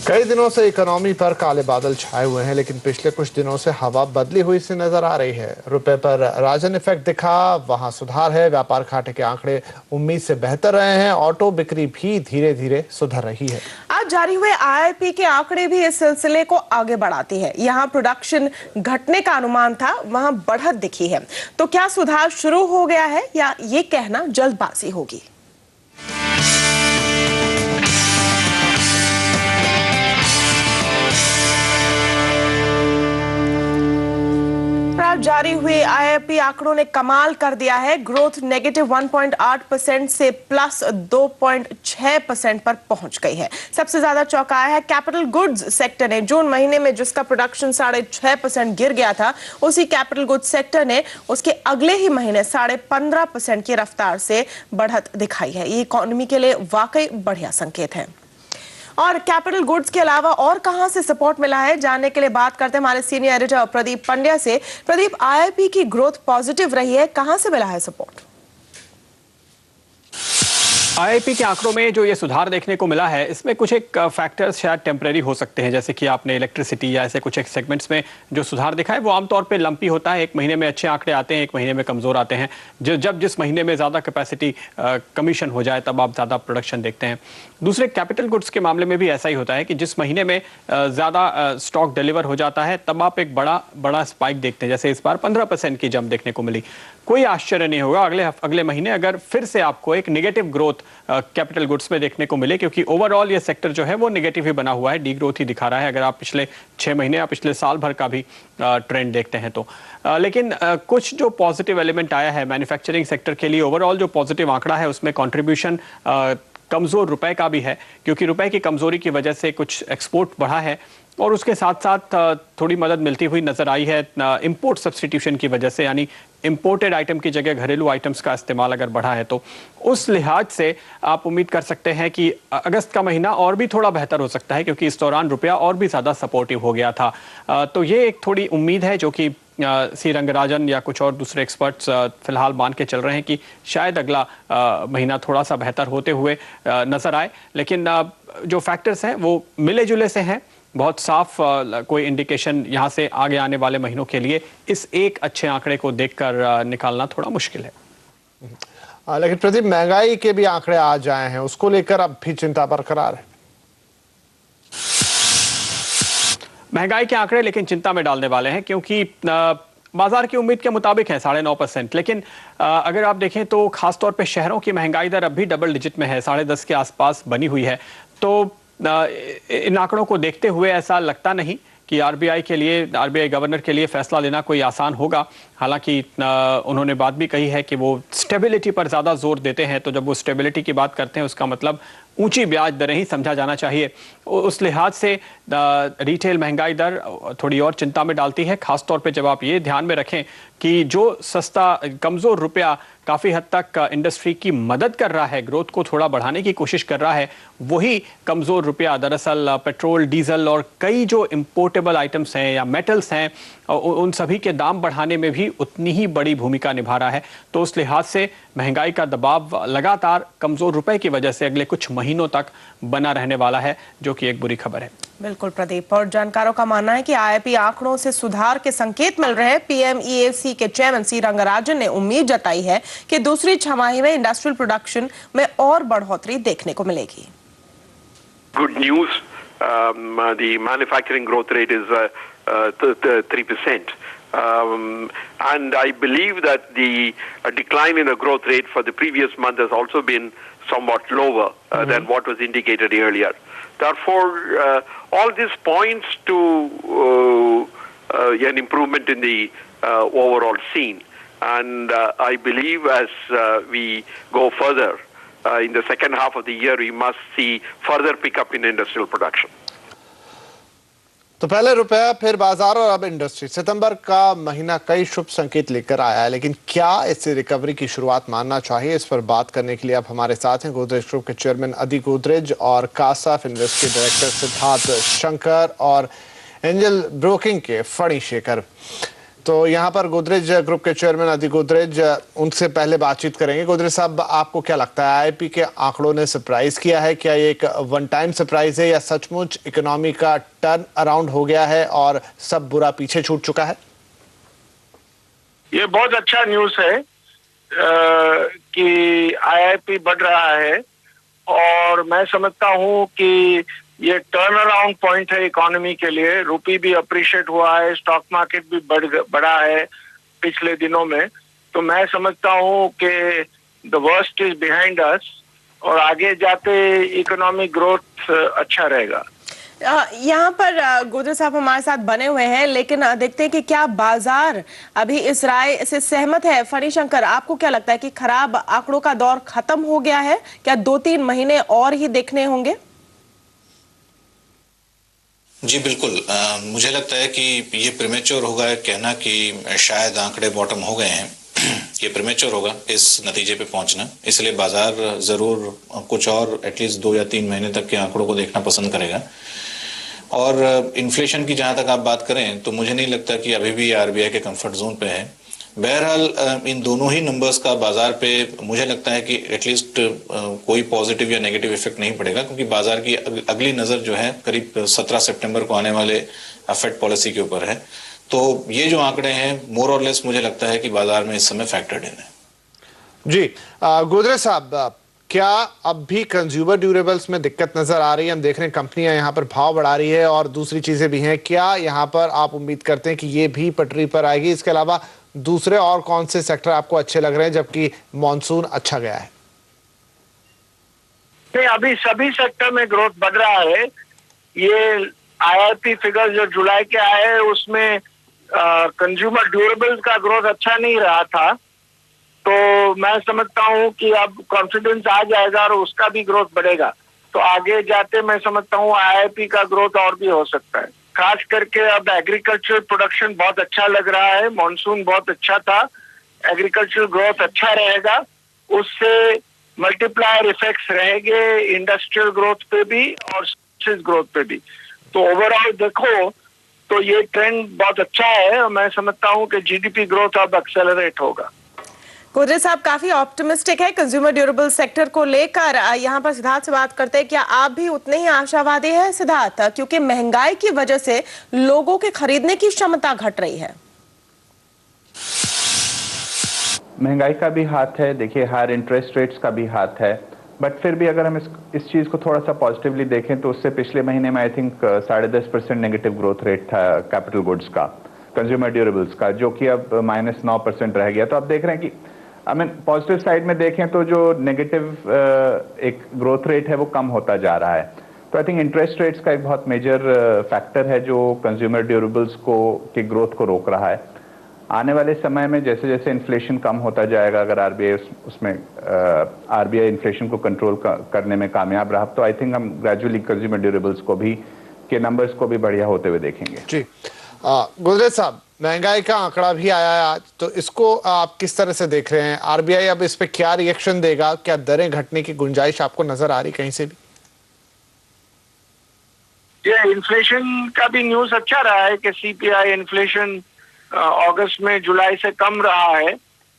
कई दिनों से इकोनॉमी पर काले बादल छाए हुए हैं, लेकिन पिछले कुछ दिनों से हवा बदली हुई सी नजर आ रही है। रुपए पर राजन इफेक्ट दिखा, वहां सुधार है। व्यापार घाटे के आंकड़े उम्मीद से बेहतर रहे हैं। ऑटो बिक्री भी धीरे धीरे सुधर रही है। आज जारी हुए आईआईपी के आंकड़े भी इस सिलसिले को आगे बढ़ाती है। यहाँ प्रोडक्शन घटने का अनुमान था, वहां बढ़त दिखी है। तो क्या सुधार शुरू हो गया है या ये कहना जल्दबाजी होगी? जारी हुए आईआईपी आंकड़ों ने कमाल कर दिया है। ग्रोथ नेगेटिव 1.8% से प्लस 2.6% पर पहुंच गई है। सबसे ज्यादा चौंकाया है कैपिटल गुड्स सेक्टर ने। जून महीने में जिसका प्रोडक्शन 6.5% गिर गया था, उसी कैपिटल गुड्स सेक्टर ने उसके अगले ही महीने 15.5% की रफ्तार से बढ़त दिखाई है। ये इकोनॉमी के लिए वाकई बढ़िया संकेत है। और कैपिटल गुड्स के अलावा और कहां से सपोर्ट मिला है, जानने के लिए बात करते हैं हमारे सीनियर एडिटर प्रदीप पंड्या से। प्रदीप, आईआईपी की ग्रोथ पॉजिटिव रही है, कहां से मिला है सपोर्ट? आईआईपी के आंकड़ों में जो ये सुधार देखने को मिला है, इसमें कुछ एक फैक्टर्स शायद टेम्परेरी हो सकते हैं, जैसे कि आपने इलेक्ट्रिसिटी या ऐसे कुछ एक सेगमेंट्स में जो सुधार दिखा है वो आमतौर पे लंपी होता है। एक महीने में अच्छे आंकड़े आते हैं, एक महीने में कमजोर आते हैं। जब जिस महीने में ज़्यादा कैपेसिटी कमीशन हो जाए तब आप ज़्यादा प्रोडक्शन देखते हैं। दूसरे कैपिटल गुड्स के मामले में भी ऐसा ही होता है कि जिस महीने में ज़्यादा स्टॉक डिलीवर हो जाता है तब आप एक बड़ा स्पाइक देखते हैं। जैसे इस बार 15% की जंप देखने को मिली। कोई आश्चर्य नहीं होगा अगले महीने अगर फिर से आपको एक निगेटिव ग्रोथ कैपिटल गुड्स में देखने को मिले, क्योंकि ओवरऑल ये सेक्टर जो है वो नेगेटिव ही बना हुआ है, डी ग्रोथ ही दिखा रहा है अगर आप पिछले 6 महीने या पिछले साल भर का भी ट्रेंड देखते हैं तो। लेकिन कुछ जो पॉजिटिव एलिमेंट आया है मैन्युफैक्चरिंग सेक्टर के लिए, ओवरऑल जो पॉजिटिव आंकड़ा है उसमें कॉन्ट्रीब्यूशन कमजोर रुपए का भी है, क्योंकि रुपए की कमजोरी की वजह से कुछ एक्सपोर्ट बढ़ा है और उसके साथ साथ थोड़ी मदद मिलती हुई नजर आई है इंपोर्ट सब्स्टिट्यूशन की वजह से, यानी इंपोर्टेड आइटम की जगह घरेलू आइटम्स का इस्तेमाल अगर बढ़ा है तो उस लिहाज से आप उम्मीद कर सकते हैं कि अगस्त का महीना और भी थोड़ा बेहतर हो सकता है, क्योंकि इस दौरान रुपया और भी ज़्यादा सपोर्टिव हो गया था। तो ये एक थोड़ी उम्मीद है जो कि सी रंगराजन या कुछ और दूसरे एक्सपर्ट्स फिलहाल मान के चल रहे हैं कि शायद अगला महीना थोड़ा सा बेहतर होते हुए नजर आए। लेकिन जो फैक्टर्स हैं वो मिले जुले से हैं, बहुत साफ कोई इंडिकेशन यहाँ से आगे आने वाले महीनों के लिए इस एक अच्छे आंकड़े को देखकर निकालना थोड़ा मुश्किल है। लेकिन प्रदीप, महंगाई के भी आंकड़े आज आए हैं, उसको लेकर अब भी चिंता बरकरार है। महंगाई के आंकड़े लेकिन चिंता में डालने वाले हैं, क्योंकि बाजार की उम्मीद के मुताबिक है 9.5%, लेकिन अगर आप देखें तो खासतौर पे शहरों की महंगाई दर अब भी डबल डिजिट में है, 10.5 के आसपास बनी हुई है। तो इन आंकड़ों को देखते हुए ऐसा लगता नहीं कि आरबीआई गवर्नर के लिए फैसला लेना कोई आसान होगा। हालांकि उन्होंने बात भी कही है कि वो स्टेबिलिटी पर ज़्यादा जोर देते हैं, तो जब वो स्टेबिलिटी की बात करते हैं उसका मतलब ऊंची ब्याज दरें ही समझा जाना चाहिए। उस लिहाज से रिटेल महंगाई दर थोड़ी और चिंता में डालती है, खासतौर पे जब आप ये ध्यान में रखें कि जो सस्ता कमज़ोर रुपया काफ़ी हद तक इंडस्ट्री की मदद कर रहा है, ग्रोथ को थोड़ा बढ़ाने की कोशिश कर रहा है, वही कमज़ोर रुपया दरअसल पेट्रोल, डीजल और कई जो इम्पोर्टेबल आइटम्स हैं या मेटल्स हैं उन सभी के दाम बढ़ाने में भी उतनी ही बड़ी भूमिका निभा रहा है। तो उस लिहाज से महंगाई का दबाव लगातार कमज़ोर रुपए की वजह से अगले कुछ महीनों तक बना रहने वाला है, जो कि एक बुरी खबर है। बिल्कुल प्रदीप, और जानकारों का मानना है कि आईआईपी आंकड़ों से सुधार के संकेत मिल रहे हैं। पीएमईएसी के चेयरमैन सी रंगराजन ने उम्मीद जताई है कि दूसरी छमाही में इंडस्ट्रियल प्रोडक्शन में और बढ़ोतरी देखने को मिलेगी। Good news, the manufacturing growth rate is 3%. And I believe that the decline in the growth rate for the previous month has also been somewhat lower than what was indicated earlier. Therefore, all this points to an improvement in the overall scene. And I believe as we go further, in the second half of the year, we must see further pickup in industrial production. तो पहले रुपया, फिर बाजार और अब industry. सितंबर का महीना कई शुभ संकेत लेकर आया है, लेकिन क्या इससे रिकवरी की शुरुआत मानना चाहिए? इस पर बात करने के लिए अब हमारे साथ हैं गोदरेज ग्रुप के चेयरमैन अदी गोदरेज और कासाफ इन्वेस्ट के डायरेक्टर सिद्धार्थ शंकर और एंजल ब्रोकिंग के फणी शेखर। तो यहाँ पर गोदरेज ग्रुप के चेयरमैन अदिति गोदरेज, उनसे पहले बातचीत करेंगे। गोदरेज साहब, आपको क्या लगता है, आईआईपी के आंकड़ों ने सरप्राइज किया है? क्या ये एक वन टाइम सरप्राइज है या सचमुच इकोनॉमी का टर्न अराउंड हो गया है और सब बुरा पीछे छूट चुका है? ये बहुत अच्छा न्यूज़ है कि आईआईपी बढ़ रहा है और मैं समझता हूँ कि ये टर्न अराउंड पॉइंट है इकोनॉमी के लिए। रुपी भी अप्रिशिएट हुआ है, स्टॉक मार्केट भी बढ़ा है पिछले दिनों में। तो मैं समझता हूँ कि the worst is behind us और आगे जाते इकोनॉमिक ग्रोथ अच्छा रहेगा। यहाँ पर गोदरेज साहब हमारे साथ बने हुए हैं, लेकिन देखते हैं कि क्या बाजार अभी इस राय से सहमत है। फणी शंकर, आपको क्या लगता है कि खराब आंकड़ों का दौर खत्म हो गया है? क्या 2-3 महीने और ही देखने होंगे? जी बिल्कुल, मुझे लगता है कि ये प्रीमेच्योर होगा कहना कि शायद आंकड़े बॉटम हो गए हैं। ये प्रीमेच्योर होगा इस नतीजे पे पहुंचना, इसलिए बाजार जरूर कुछ और एटलीस्ट 2 या 3 महीने तक के आंकड़ों को देखना पसंद करेगा। और इन्फ्लेशन की जहां तक आप बात करें तो मुझे नहीं लगता कि अभी भी आरबीआई के कंफर्ट जोन पे है। बहरहाल इन दोनों ही नंबर्स का बाजार पे मुझे लगता है कि एटलीस्ट कोई पॉजिटिव या नेगेटिव इफेक्ट नहीं पड़ेगा, क्योंकि बाजार की अगली नजर जो है करीब 17 सितंबर को आने वाले फेड पॉलिसी के ऊपर है। तो ये जो आंकड़े हैं मोर और लेस मुझे लगता है कि बाजार में इस समय फैक्टर्ड इन है। जी गोदरेज साहब, क्या अब भी कंज्यूमर ड्यूरेबल्स में दिक्कत नजर आ रही है? हम देख रहे हैं कंपनियां यहाँ पर भाव बढ़ा रही है और दूसरी चीजें भी हैं। क्या यहाँ पर आप उम्मीद करते हैं कि ये भी पटरी पर आएगी? इसके अलावा दूसरे और कौन से सेक्टर आपको अच्छे लग रहे हैं जबकि मॉनसून अच्छा गया है? नहीं, अभी सभी सेक्टर में ग्रोथ बढ़ रहा है। ये आईआईपी फिगर जो जुलाई के आए उसमें कंज्यूमर ड्यूरेबल्स का ग्रोथ अच्छा नहीं रहा था, तो मैं समझता हूँ कि अब कॉन्फिडेंस आ जाएगा और उसका भी ग्रोथ बढ़ेगा। तो आगे जाते मैं समझता हूँ आईआईपी का ग्रोथ और भी हो सकता है। खास करके अब एग्रीकल्चर प्रोडक्शन बहुत अच्छा लग रहा है, मॉनसून बहुत अच्छा था, एग्रीकल्चर ग्रोथ अच्छा रहेगा, उससे मल्टीप्लायर इफेक्ट्स रहेंगे इंडस्ट्रियल ग्रोथ पे भी और सर्विसेज ग्रोथ पे भी। तो ओवरऑल देखो तो ये ट्रेंड बहुत अच्छा है और मैं समझता हूँ कि जीडीपी ग्रोथ अब एक्सेलरेट होगा। गोदरेज साहब काफी ऑप्टिमिस्टिक है कंज्यूमर ड्यूरेबल सेक्टर को लेकर। यहाँ पर सिद्धार्थ से बात करते हैं, क्या आप भी उतने ही आशावादी हैं सिद्धार्थ? क्योंकि महंगाई की वजह से लोगों के खरीदने की क्षमता घट रही है। महंगाई का भी हाथ है, देखिए हायर इंटरेस्ट रेट्स का भी हाथ है, बट फिर भी अगर हम इस चीज को थोड़ा सा पॉजिटिवली देखें तो उससे पिछले महीने में I think 10.5% negative growth rate था कैपिटल गुड्स का, कंज्यूमर ड्यूरेबल्स का, जो कि अब -9% रह गया। तो आप देख रहे हैं कि पॉजिटिव साइड में देखें तो जो नेगेटिव एक ग्रोथ रेट है वो कम होता जा रहा है। तो आई थिंक इंटरेस्ट रेट्स का एक बहुत मेजर फैक्टर है जो कंज्यूमर ड्यूरेबल्स की ग्रोथ को रोक रहा है। आने वाले समय में जैसे जैसे इन्फ्लेशन कम होता जाएगा, अगर आरबीआई इन्फ्लेशन को कंट्रोल करने में कामयाब रहा, तो आई थिंक हम ग्रेजुअली कंज्यूमर ड्यूरेबल्स को भी के नंबर्स को भी बढ़िया होते हुए देखेंगे। जी गोदरेज साहब, महंगाई का आंकड़ा भी आया है आज, तो इसको आप किस तरह से देख रहे हैं? आरबीआई अब इस पे क्या रिएक्शन देगा? क्या दरें घटने की गुंजाइश आपको नजर आ रही कहीं से भी? ये इन्फ्लेशन का भी न्यूज अच्छा रहा है कि सीपीआई इन्फ्लेशन अगस्त में जुलाई से कम रहा है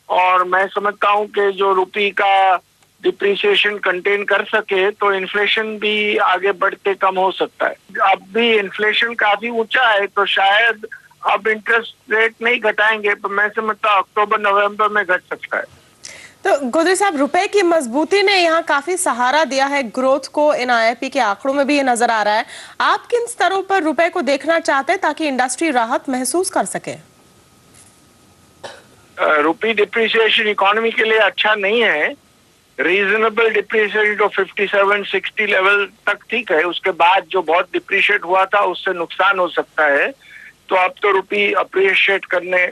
और मैं समझता हूं कि जो रुपये का डिप्रिसिएशन कंटेन कर सके तो इन्फ्लेशन भी आगे बढ़ते कम हो सकता है। अब भी इन्फ्लेशन काफी ऊंचा है तो शायद अब इंटरेस्ट रेट नहीं घटाएंगे, पर मैं समझता हूं अक्टूबर नवंबर में घट सकता है। तो गोदरेज साहब, रुपए की मजबूती ने यहाँ काफी सहारा दिया है ग्रोथ को, इन आईआईपी के आंकड़ों में भी ये नजर आ रहा है। आप किन स्तरों पर रुपए को देखना चाहते हैं ताकि इंडस्ट्री राहत महसूस कर सके? रुपी डिप्रिसिएशन इकोनॉमी के लिए अच्छा नहीं है। रीजनेबल डिप्रिसिएशन तो 57-60 लेवल तक ठीक है, उसके बाद जो बहुत डिप्रिशिएट हुआ था उससे नुकसान हो सकता है। तो अब तो रुपी अप्रिशिएट करने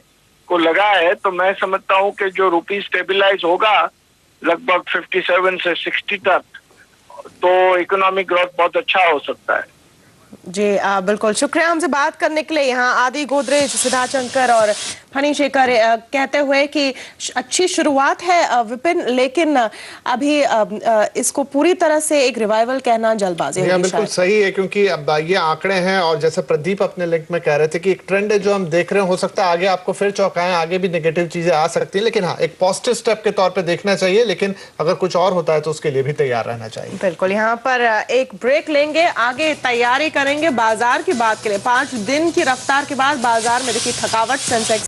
को लगा है, तो मैं समझता हूं कि जो रुपी स्टेबलाइज होगा लगभग 57 से 60 तक, तो इकोनॉमिक ग्रोथ बहुत अच्छा हो सकता है। जी बिल्कुल, शुक्रिया हमसे बात करने के लिए। यहाँ आदि गोदरेज, सिद्धार्थ शंकर और फनी शेखर कहते हुए कि अच्छी शुरुआत है विपिन, लेकिन अभी इसको पूरी तरह से एक रिवाइवल कहना जल्दबाजी होगी। बिल्कुल सही है, क्योंकि अब ये आंकड़े हैं और जैसे प्रदीप अपने लिंक में कह रहे थे कि एक ट्रेंड है जो हम देख रहे हैं, हो सकता है आगे आपको फिर चौंकाएं, आगे भी नेगेटिव चीजें आ सकती हैं, लेकिन हाँ एक पॉजिटिव स्टेप के तौर पे देखना चाहिए, लेकिन अगर कुछ और होता है तो उसके लिए भी तैयार रहना चाहिए। बिल्कुल, यहाँ पर एक ब्रेक लेंगे, आगे तैयारी करेंगे बाजार की बात के लिए। 5 दिन की रफ्तार के बाद बाजार में देखिए थकावट, सेंसेक्स